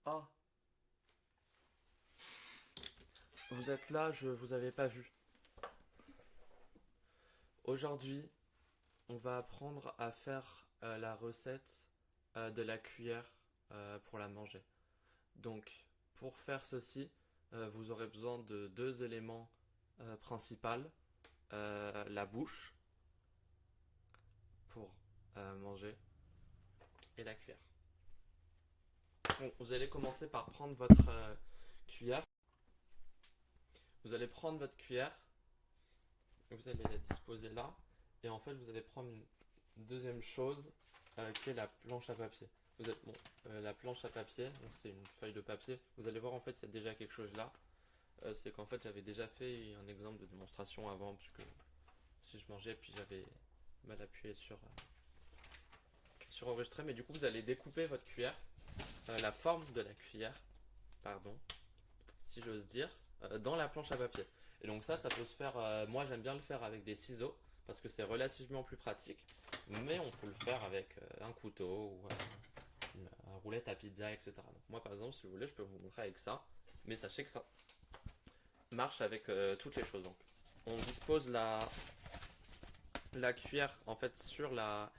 Ah, vous êtes là, je vous avais pas vu. Aujourd'hui, on va apprendre à faire la recette de la cuillère pour la manger. Donc, pour faire ceci, vous aurez besoin de deux éléments principaux. La bouche pour manger et la cuillère. Bon, vous allez commencer par prendre votre cuillère. Vous allez prendre votre cuillère, vous allez la disposer là, et en fait vous allez prendre une deuxième chose qui est la planche à papier. La planche à papier, donc c'est une feuille de papier. Vous allez voir en fait il y a déjà quelque chose là. C'est qu'en fait j'avais déjà fait un exemple de démonstration avant, puisque si je mangeais puis j'avais mal appuyé sur enregistrer, mais du coup vous allez découper votre cuillère, la forme de la cuillère, pardon, si j'ose dire, dans la planche à papier. Et donc ça peut se faire, moi j'aime bien le faire avec des ciseaux, parce que c'est relativement plus pratique, mais on peut le faire avec un couteau ou une roulette à pizza, etc. Donc moi par exemple, si vous voulez, je peux vous montrer avec ça, mais sachez que ça marche avec toutes les choses. Donc on dispose la cuillère en fait sur la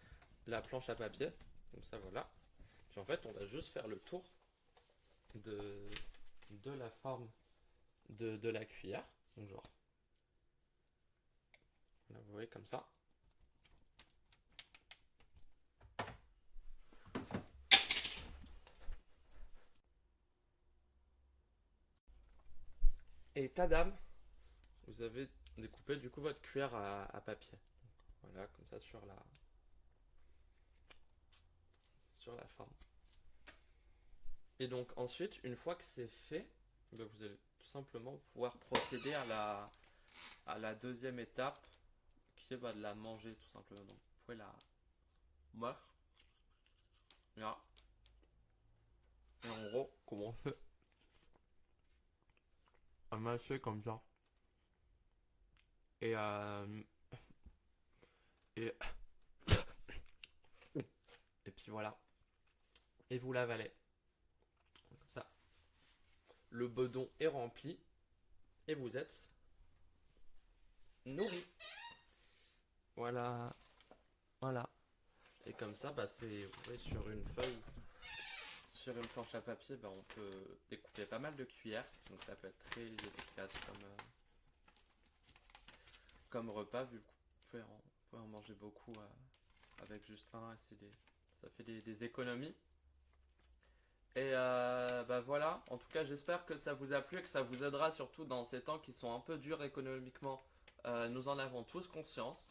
planche à papier, comme ça voilà. Puis en fait on va juste faire le tour de, de la forme de la cuillère, donc genre là vous voyez comme ça. Et tadam, vous avez découpé du coup votre cuillère à papier. Donc, voilà, comme ça sur la forme. Et donc ensuite, une fois que c'est fait, ben, vous allez tout simplement pouvoir procéder à la deuxième étape, qui est de la manger tout simplement. Donc vous pouvez la mâcher. Là. Et en gros, comment on fait à mâcher comme ça. Et, et, et puis voilà. Et vous l'avalez. Comme ça. Le bedon est rempli. Et vous êtes nourri. Voilà. Voilà. Et comme ça, c'est vous voyez, sur une feuille, sur une planche à papier, on peut découper pas mal de cuillères. Donc ça peut être très efficace comme repas, vu que vous pouvez en manger beaucoup avec juste un. Ça fait des économies. Et voilà, en tout cas j'espère que ça vous a plu et que ça vous aidera surtout dans ces temps qui sont un peu durs économiquement. Nous en avons tous conscience.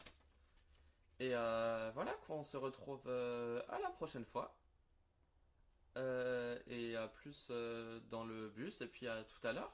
Et voilà, quoi, on se retrouve à la prochaine fois. Et à plus dans le bus, et puis à tout à l'heure.